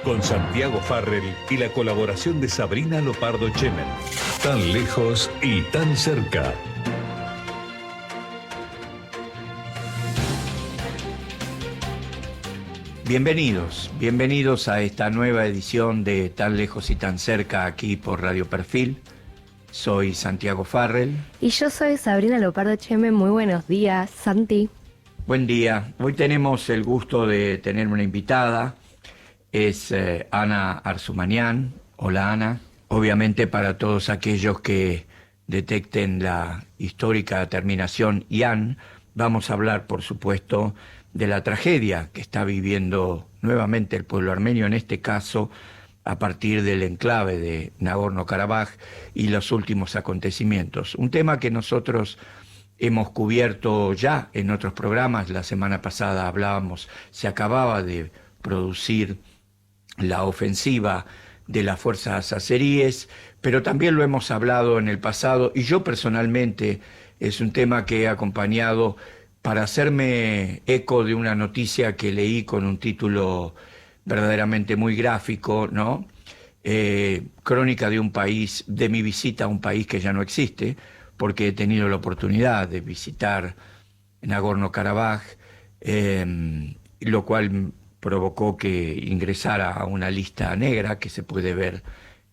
con Santiago Farrell y la colaboración de Sabrina Lopardo Chemen. Tan lejos y tan cerca. Bienvenidos a esta nueva edición de Tan lejos y tan cerca aquí por Radio Perfil. Soy Santiago Farrell. Y yo soy Sabrina Lopardo Chemen. Muy buenos días, Santi. Buen día. Hoy tenemos el gusto de tener una invitada. Es Ana Arzumanian. Hola, Ana. Obviamente, para todos aquellos que detecten la histórica terminación IAN, vamos a hablar, por supuesto, de la tragedia que está viviendo nuevamente el pueblo armenio, en este caso a partir del enclave de Nagorno-Karabaj y los últimos acontecimientos. Un tema que nosotros hemos cubierto ya en otros programas. La semana pasada hablábamos, se acababa de producir la ofensiva de las fuerzas azeríes, pero también lo hemos hablado en el pasado, y yo personalmente es un tema que he acompañado para hacerme eco de una noticia que leí con un título verdaderamente muy gráfico, ¿no? Crónica de un país, de mi visita a un país que ya no existe, porque he tenido la oportunidad de visitar Nagorno-Karabaj, lo cual provocó que ingresara a una lista negra que se puede ver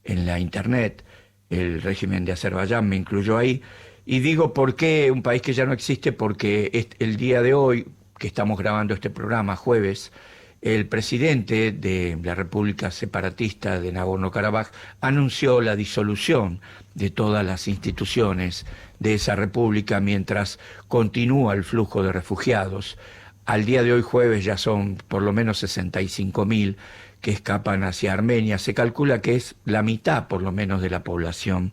en la internet. El régimen de Azerbaiyán me incluyó ahí. Y digo, ¿por qué un país que ya no existe? Porque el día de hoy, que estamos grabando este programa, jueves, el presidente de la República Separatista de Nagorno-Karabaj anunció la disolución de todas las instituciones de esa república mientras continúa el flujo de refugiados. Al día de hoy, jueves, ya son por lo menos 65.000 que escapan hacia Armenia. Se calcula que es la mitad, por lo menos, de la población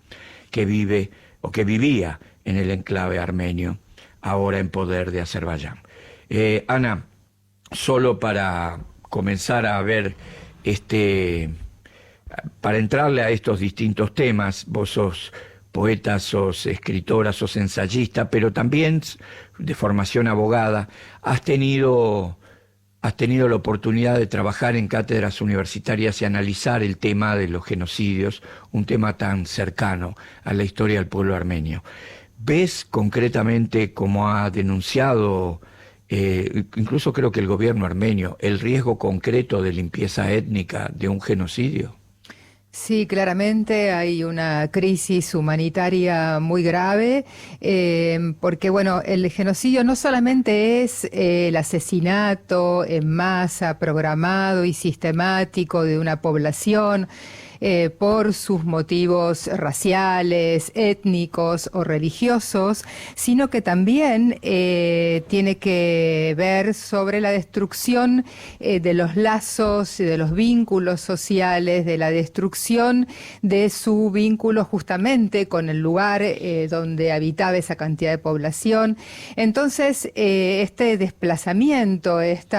que vive o que vivía en el enclave armenio, ahora en poder de Azerbaiyán. Ana, solo para comenzar a ver para entrarle a estos distintos temas, vos sos poeta, sos escritora, sos ensayista, pero también de formación abogada, has tenido la oportunidad de trabajar en cátedras universitarias y analizar el tema de los genocidios, un tema tan cercano a la historia del pueblo armenio. ¿Ves concretamente, como ha denunciado incluso creo que el gobierno armenio, el riesgo concreto de limpieza étnica de un genocidio? Sí, claramente hay una crisis humanitaria muy grave, porque bueno, el genocidio no solamente es el asesinato en masa programado y sistemático de una población, por sus motivos raciales, étnicos o religiosos, sino que también tiene que ver sobre la destrucción de los lazos, de los vínculos sociales, de la destrucción de su vínculo justamente con el lugar donde habitaba esa cantidad de población. Entonces, este desplazamiento, este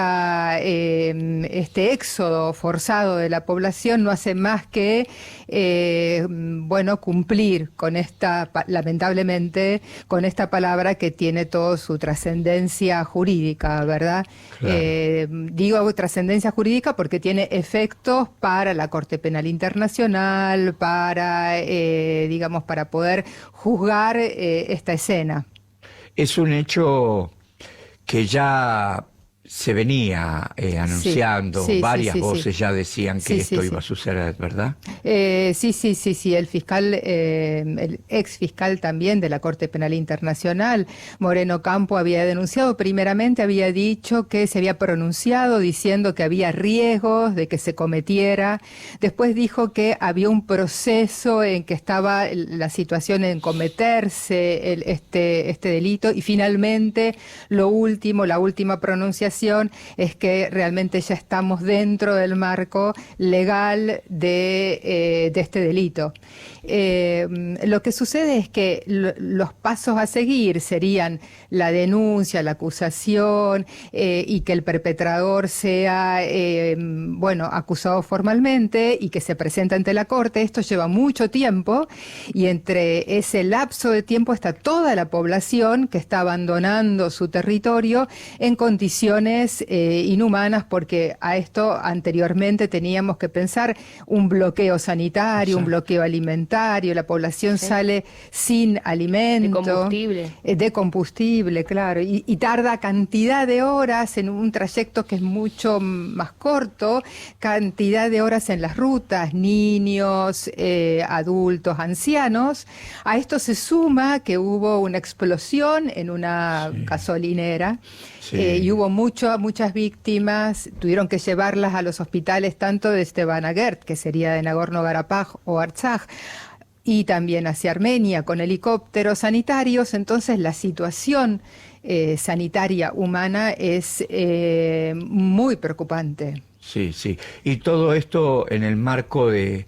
éxodo forzado de la población no hace más que cumplir con lamentablemente, con esta palabra que tiene toda su trascendencia jurídica, ¿verdad? Claro. Digo trascendencia jurídica porque tiene efectos para la Corte Penal Internacional, para poder juzgar esta escena. Es un hecho que ya se venía anunciando, varias voces ya decían que esto iba a suceder, ¿verdad? Sí, el fiscal, el ex fiscal también de la Corte Penal Internacional, Moreno Campo, había denunciado, primeramente había dicho que se había pronunciado diciendo que había riesgos de que se cometiera, después dijo que había un proceso en que estaba la situación en cometerse este delito, y finalmente la última pronunciación es que realmente ya estamos dentro del marco legal de este delito. Lo que sucede es que los pasos a seguir serían la denuncia, la acusación, y que el perpetrador sea acusado formalmente y que se presente ante la Corte. Esto lleva mucho tiempo, y entre ese lapso de tiempo está toda la población que está abandonando su territorio en condiciones condiciones inhumanas, porque a esto anteriormente teníamos que pensar un bloqueo sanitario, un bloqueo alimentario, la población sale sin alimento. De combustible, claro, y tarda cantidad de horas en un trayecto que es mucho más corto, cantidad de horas en las rutas, niños, adultos, ancianos. A esto se suma que hubo una explosión en una gasolinera y hubo muchas víctimas, tuvieron que llevarlas a los hospitales tanto de Stepanakert, que sería de Nagorno-Karabaj o Artsaj, y también hacia Armenia con helicópteros sanitarios. Entonces la situación sanitaria humana es muy preocupante. Sí, sí. Y todo esto en el marco de,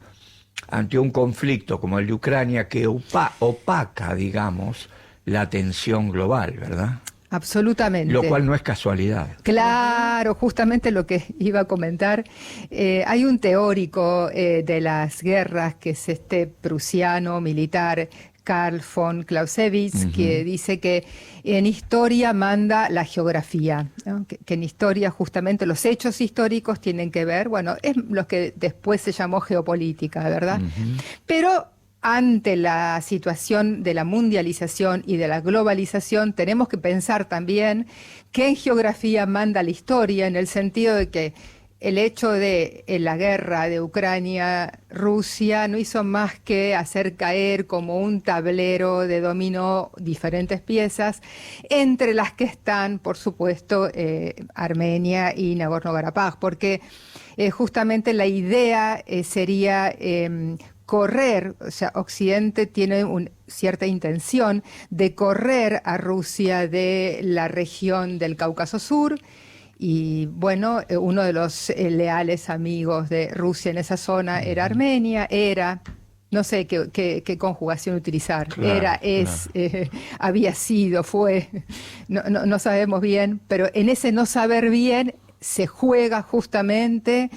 ante un conflicto como el de Ucrania, que opaca, digamos, la atención global, ¿verdad? Absolutamente. Lo cual no es casualidad. Claro, justamente lo que iba a comentar. Hay un teórico de las guerras, que es este prusiano militar, Karl von Clausewitz, que dice que en historia manda la geografía, ¿no? Que en historia justamente los hechos históricos tienen que ver, bueno, es lo que después se llamó geopolítica, ¿verdad? Pero ante la situación de la mundialización y de la globalización, tenemos que pensar también que en geografía manda la historia, en el sentido de que el hecho de la guerra de Ucrania-Rusia no hizo más que hacer caer como un tablero de dominó diferentes piezas, entre las que están, por supuesto, Armenia y Nagorno-Karabaj, porque justamente la idea sería correr, o sea, Occidente tiene cierta intención de correr a Rusia de la región del Cáucaso Sur. Y bueno, uno de los leales amigos de Rusia en esa zona era Armenia, no sé qué conjugación utilizar, claro, había sido, fue, no sabemos bien, pero en ese no saber bien se juega justamente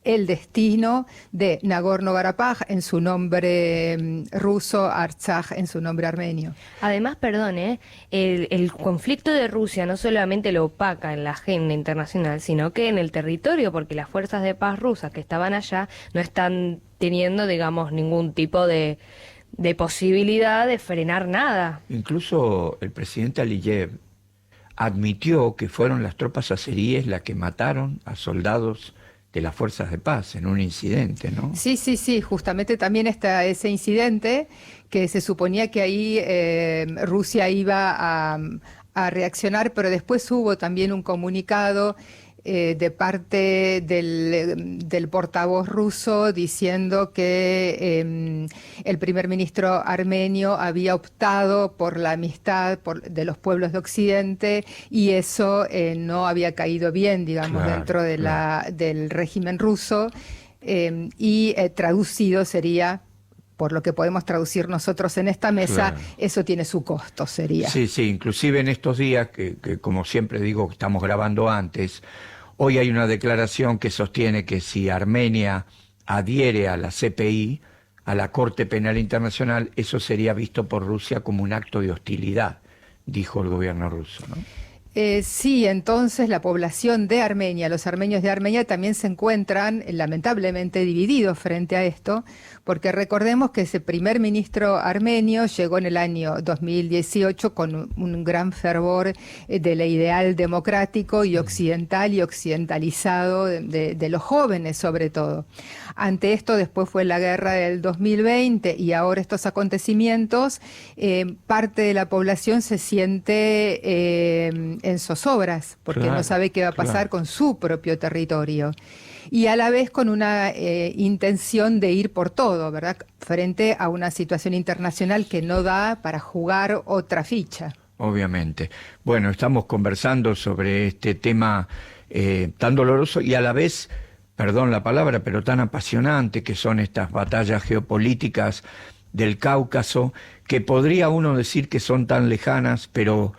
el destino de Nagorno-Karabaj en su nombre ruso, Artsaj en su nombre armenio. Además, perdón, el conflicto de Rusia no solamente lo opaca en la agenda internacional, sino que en el territorio, porque las fuerzas de paz rusas que estaban allá no están teniendo, digamos, ningún tipo de posibilidad de frenar nada. Incluso el presidente Aliyev admitió que fueron las tropas azeríes las que mataron a soldados de las fuerzas de paz en un incidente, ¿no? Sí, justamente también está ese incidente, que se suponía que ahí Rusia iba a reaccionar, pero después hubo también un comunicado de parte del portavoz ruso diciendo que el primer ministro armenio había optado por la amistad de los pueblos de Occidente, y eso no había caído bien, digamos, dentro de del régimen ruso, y traducido sería, por lo que podemos traducir nosotros en esta mesa, eso tiene su costo, sería. Sí, inclusive en estos días, que como siempre digo, estamos grabando antes, hoy hay una declaración que sostiene que si Armenia adhiere a la CPI, a la Corte Penal Internacional, eso sería visto por Rusia como un acto de hostilidad, dijo el gobierno ruso, ¿no? Sí, entonces la población de Armenia, los armenios de Armenia también se encuentran lamentablemente divididos frente a esto, porque recordemos que ese primer ministro armenio llegó en el año 2018 con un gran fervor del ideal democrático y occidental y occidentalizado de los jóvenes sobre todo. Ante esto después fue la guerra del 2020 y ahora estos acontecimientos, parte de la población se siente en zozobras, porque no sabe qué va a pasar con su propio territorio. Y a la vez con una intención de ir por todo, ¿verdad? Frente a una situación internacional que no da para jugar otra ficha. Obviamente. Bueno, estamos conversando sobre este tema tan doloroso y a la vez, perdón la palabra, pero tan apasionante, que son estas batallas geopolíticas del Cáucaso, que podría uno decir que son tan lejanas, pero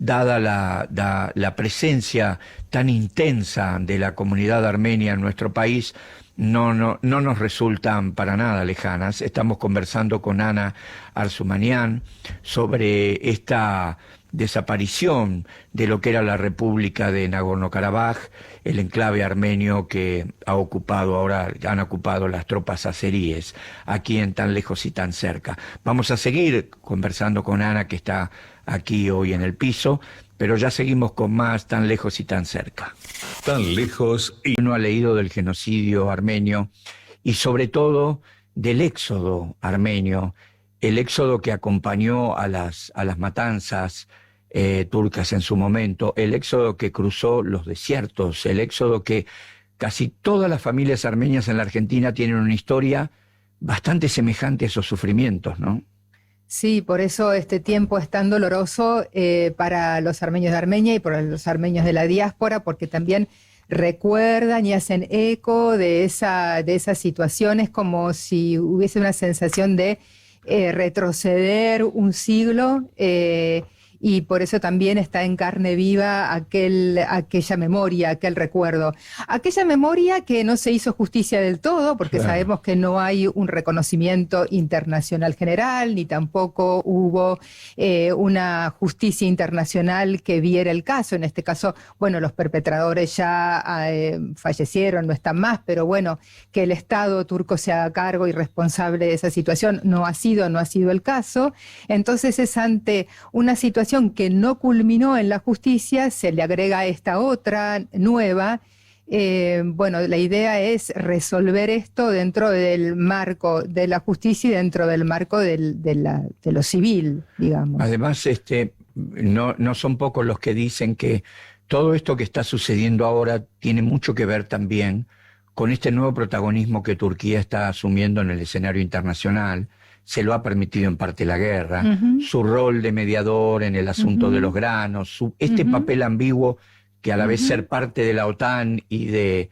dada la presencia tan intensa de la comunidad armenia en nuestro país, no nos resultan para nada lejanas. Estamos conversando con Ana Arzumanyan sobre esta desaparición de lo que era la República de Nagorno-Karabaj, el enclave armenio que ahora han ocupado las tropas azeríes, aquí en Tan Lejos y Tan Cerca. Vamos a seguir conversando con Ana, que está aquí hoy en el piso, pero ya seguimos con más Tan Lejos y Tan Cerca. Tan lejos y... Uno ha leído del genocidio armenio y sobre todo del éxodo armenio, el éxodo que acompañó a las matanzas turcas en su momento, el éxodo que cruzó los desiertos, el éxodo que casi todas las familias armenias en la Argentina tienen una historia bastante semejante a esos sufrimientos, ¿no? Sí, por eso este tiempo es tan doloroso para los armenios de Armenia y para los armenios de la diáspora, porque también recuerdan y hacen eco de esas situaciones, como si hubiese una sensación de retroceder un siglo, y por eso también está en carne viva aquella memoria, aquel recuerdo. Aquella memoria que no se hizo justicia del todo, porque claro, sabemos que no hay un reconocimiento internacional general, ni tampoco hubo una justicia internacional que viera el caso. En este caso, bueno, los perpetradores ya fallecieron, no están más, pero bueno, que el Estado turco se haga cargo y responsable de esa situación no ha sido el caso. Entonces es ante una situación que no culminó en la justicia, se le agrega esta otra nueva. Bueno, la idea es resolver esto dentro del marco de la justicia y dentro del marco de lo civil, digamos. Además, no son pocos los que dicen que todo esto que está sucediendo ahora tiene mucho que ver también con este nuevo protagonismo que Turquía está asumiendo en el escenario internacional. Se lo ha permitido en parte la guerra, su rol de mediador en el asunto de los granos, este papel ambiguo que a la vez ser parte de la OTAN y de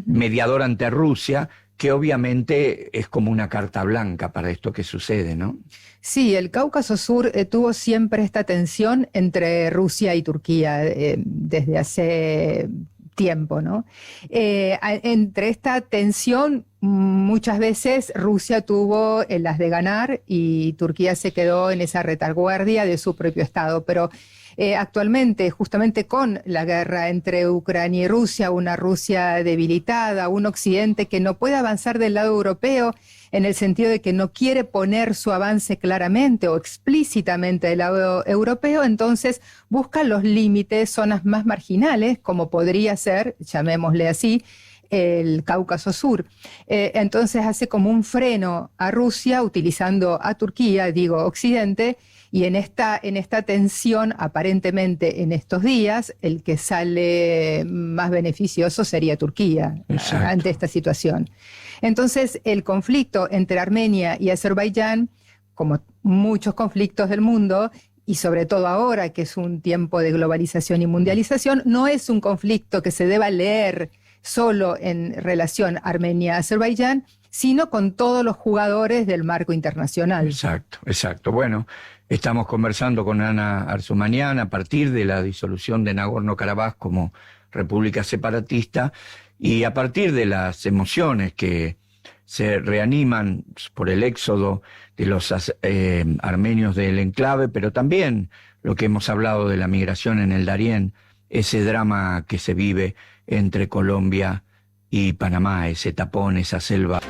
mediador ante Rusia, que obviamente es como una carta blanca para esto que sucede, ¿no? Sí, el Cáucaso Sur tuvo siempre esta tensión entre Rusia y Turquía desde hace tiempo, ¿no? Entre esta tensión, muchas veces Rusia tuvo las de ganar y Turquía se quedó en esa retaguardia de su propio Estado, pero actualmente, justamente con la guerra entre Ucrania y Rusia, una Rusia debilitada, un Occidente que no puede avanzar del lado europeo, en el sentido de que no quiere poner su avance claramente o explícitamente del lado europeo, entonces busca los límites, zonas más marginales, como podría ser, llamémosle así, el Cáucaso Sur. Entonces hace como un freno a Rusia utilizando a Turquía, digo Occidente, y en esta tensión, aparentemente en estos días, el que sale más beneficioso sería Turquía. Exacto. Ante esta situación. Entonces, el conflicto entre Armenia y Azerbaiyán, como muchos conflictos del mundo, y sobre todo ahora que es un tiempo de globalización y mundialización, no es un conflicto que se deba leer solo en relación Armenia-Azerbaiyán, sino con todos los jugadores del marco internacional. Exacto, exacto. Bueno, estamos conversando con Ana Arzumanyan a partir de la disolución de Nagorno-Karabaj como república separatista y a partir de las emociones que se reaniman por el éxodo de los armenios del enclave, pero también lo que hemos hablado de la migración en el Darién, ese drama que se vive entre Colombia y Panamá, ese tapón, esa selva.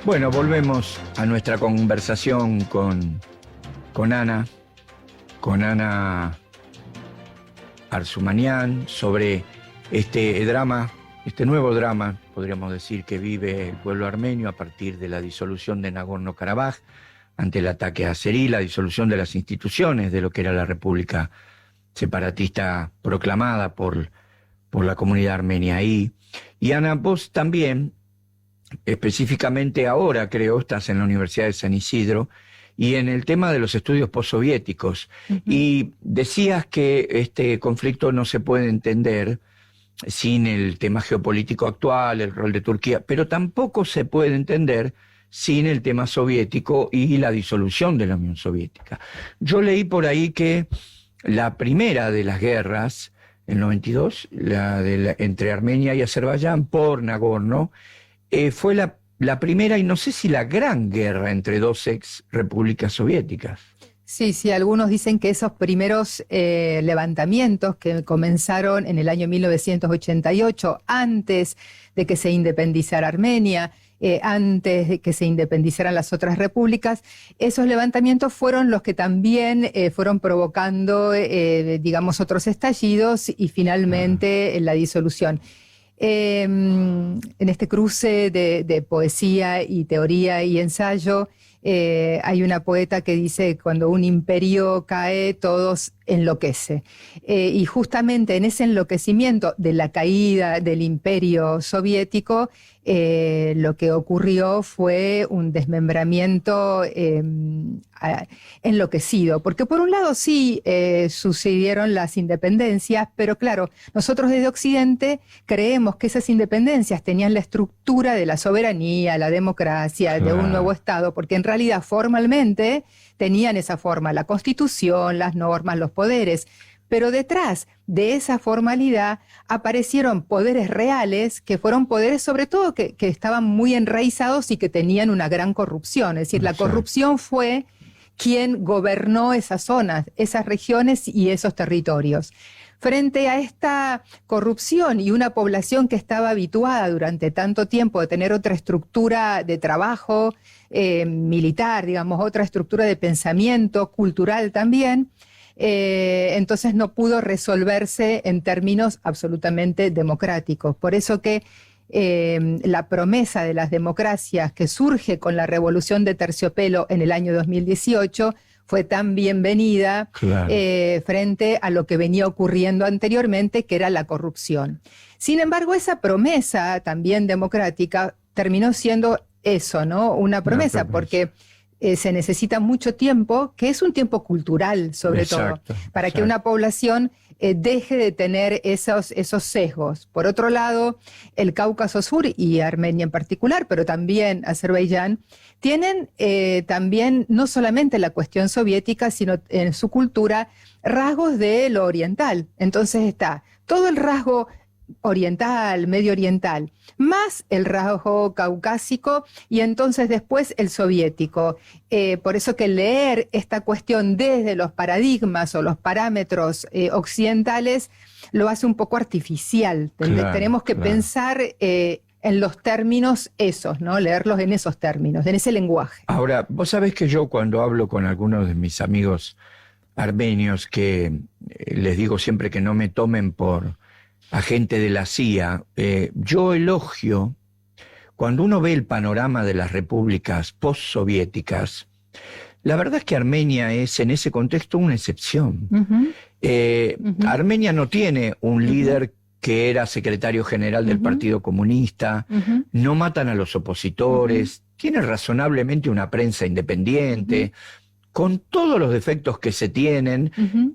Bueno, volvemos a nuestra conversación con Ana Arzumanyan sobre este drama, este nuevo drama, podríamos decir, que vive el pueblo armenio a partir de la disolución de Nagorno-Karabaj ante el ataque azerí, la disolución de las instituciones de lo que era la República separatista proclamada por la comunidad armenia ahí. Y Ana, vos también, específicamente ahora creo, estás en la Universidad de San Isidro y en el tema de los estudios postsoviéticos. Y decías que este conflicto no se puede entender sin el tema geopolítico actual, el rol de Turquía, pero tampoco se puede entender sin el tema soviético y la disolución de la Unión Soviética. Yo leí por ahí que la primera de las guerras, el 92, entre Armenia y Azerbaiyán por Nagorno, fue la primera y no sé si la gran guerra entre dos ex repúblicas soviéticas. Sí, sí, algunos dicen que esos primeros levantamientos que comenzaron en el año 1988, antes de que se independizara Armenia, antes de que se independizaran las otras repúblicas, esos levantamientos fueron los que también fueron provocando, digamos, otros estallidos y finalmente la disolución. En este cruce de poesía y teoría y ensayo, hay una poeta que dice: cuando un imperio cae, todos enloquece. Y justamente en ese enloquecimiento de la caída del imperio soviético, lo que ocurrió fue un desmembramiento enloquecido. Porque por un lado sí sucedieron las independencias, pero claro, nosotros desde Occidente creemos que esas independencias tenían la estructura de la soberanía, la democracia, de un nuevo Estado, porque en realidad formalmente tenían esa forma, la Constitución, las normas, los poderes. Pero detrás de esa formalidad aparecieron poderes reales, que fueron poderes sobre todo que estaban muy enraizados y que tenían una gran corrupción. Es decir, la corrupción fue quien gobernó esas zonas, esas regiones y esos territorios. Frente a esta corrupción y una población que estaba habituada durante tanto tiempo a tener otra estructura de trabajo militar, digamos, otra estructura de pensamiento, cultural también, entonces no pudo resolverse en términos absolutamente democráticos. Por eso que la promesa de las democracias que surge con la revolución de Terciopelo en el año 2018 fue tan bienvenida frente a lo que venía ocurriendo anteriormente, que era la corrupción. Sin embargo, esa promesa también democrática terminó siendo eso, ¿no? Una promesa, porque se necesita mucho tiempo, que es un tiempo cultural sobre todo, para que una población deje de tener esos sesgos. Por otro lado, el Cáucaso Sur y Armenia en particular, pero también Azerbaiyán, tienen también no solamente la cuestión soviética, sino en su cultura rasgos de lo oriental. Entonces está todo el rasgo oriental, medio oriental, más el rasgo caucásico y entonces después el soviético. Por eso que leer esta cuestión desde los paradigmas o los parámetros occidentales lo hace un poco artificial. Tenemos que pensar en los términos esos, ¿no? Leerlos en esos términos, en ese lenguaje. Ahora, vos sabés que yo cuando hablo con algunos de mis amigos armenios, que les digo siempre que no me tomen por agente de la CIA, yo elogio, cuando uno ve el panorama de las repúblicas postsoviéticas, la verdad es que Armenia es en ese contexto una excepción. Armenia no tiene un líder que era secretario general del Partido Comunista, no matan a los opositores, tiene razonablemente una prensa independiente, con todos los defectos que se tienen,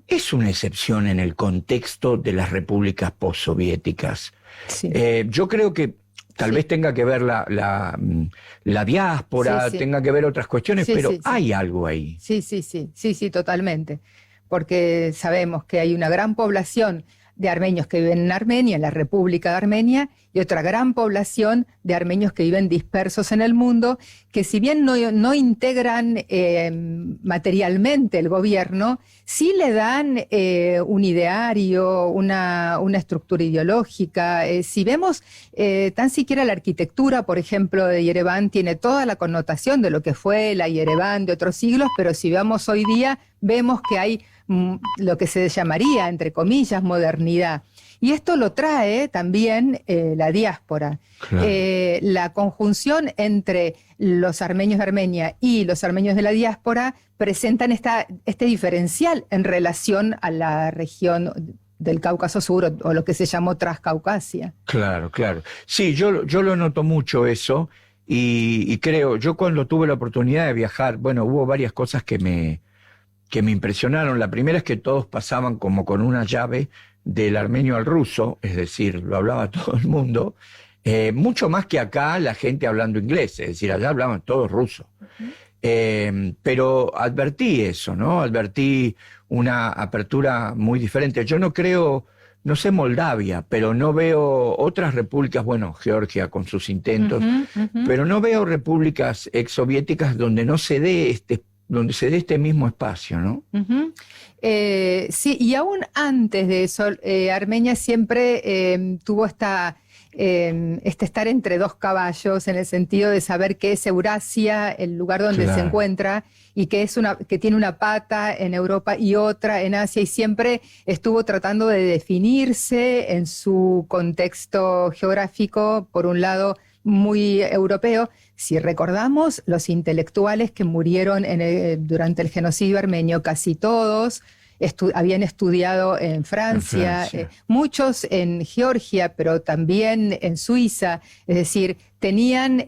es una excepción en el contexto de las repúblicas postsoviéticas. Sí. Yo creo que tal vez tenga que ver la diáspora, tenga que ver otras cuestiones, pero hay algo ahí. Sí, totalmente. Porque sabemos que hay una gran población de armenios que viven en Armenia, en la República de Armenia, y otra gran población de armenios que viven dispersos en el mundo, que si bien no integran materialmente el gobierno, sí le dan un ideario, una estructura ideológica. Si vemos tan siquiera la arquitectura, por ejemplo, de Yereván, tiene toda la connotación de lo que fue la Yereván de otros siglos, pero si vemos hoy día, vemos que hay lo que se llamaría, entre comillas, modernidad. Y esto lo trae también la diáspora. Claro. La conjunción entre los armenios de Armenia y los armenios de la diáspora presentan este diferencial en relación a la región del Cáucaso Sur o lo que se llamó Transcaucasia. Claro. Sí, yo lo noto mucho eso y creo, yo cuando tuve la oportunidad de viajar, bueno, hubo varias cosas que me impresionaron. La primera es que todos pasaban como con una llave del armenio al ruso, es decir, lo hablaba todo el mundo, mucho más que acá la gente hablando inglés, es decir, allá hablaban todos ruso. Pero advertí eso, ¿no? Advertí una apertura muy diferente. Yo no creo, no sé Moldavia, pero no veo otras repúblicas, bueno, Georgia con sus intentos, pero no veo repúblicas exsoviéticas donde no se dé donde se dé este mismo espacio, ¿no? Ujú. Sí, y aún antes de eso, Armenia siempre tuvo este estar entre dos caballos, en el sentido de saber que es Eurasia el lugar donde se Claro. encuentra, y que tiene una pata en Europa y otra en Asia, y siempre estuvo tratando de definirse en su contexto geográfico, por un lado muy europeo. Si recordamos, los intelectuales que murieron durante el genocidio armenio, casi todos habían estudiado en Francia, muchos en Georgia, pero también en Suiza, es decir, tenían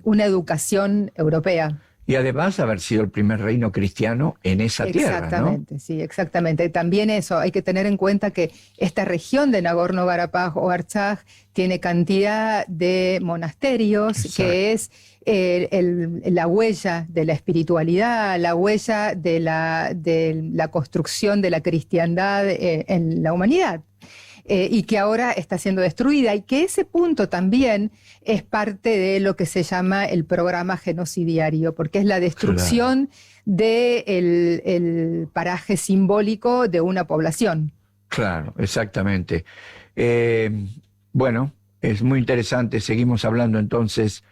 una educación europea. Y además haber sido el primer reino cristiano en esa tierra, ¿no? Exactamente, sí, exactamente. También eso, hay que tener en cuenta que esta región de Nagorno-Karabaj o Artsaj tiene cantidad de monasterios, Exacto. que es la huella de la espiritualidad, la huella de la construcción de la cristiandad en la humanidad. Y que ahora está siendo destruida, y que ese punto también es parte de lo que se llama el programa genocidiario, porque es la destrucción del paraje simbólico de una población. Claro, exactamente. Bueno, es muy interesante. Seguimos hablando entonces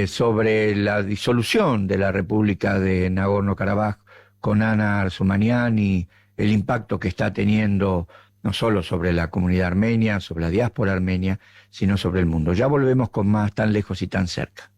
sobre la disolución de la República de Nagorno-Karabaj con Ana Arzumanyan y el impacto que está teniendo no solo sobre la comunidad armenia, sobre la diáspora armenia, sino sobre el mundo. Ya volvemos con más Tan lejos y tan cerca.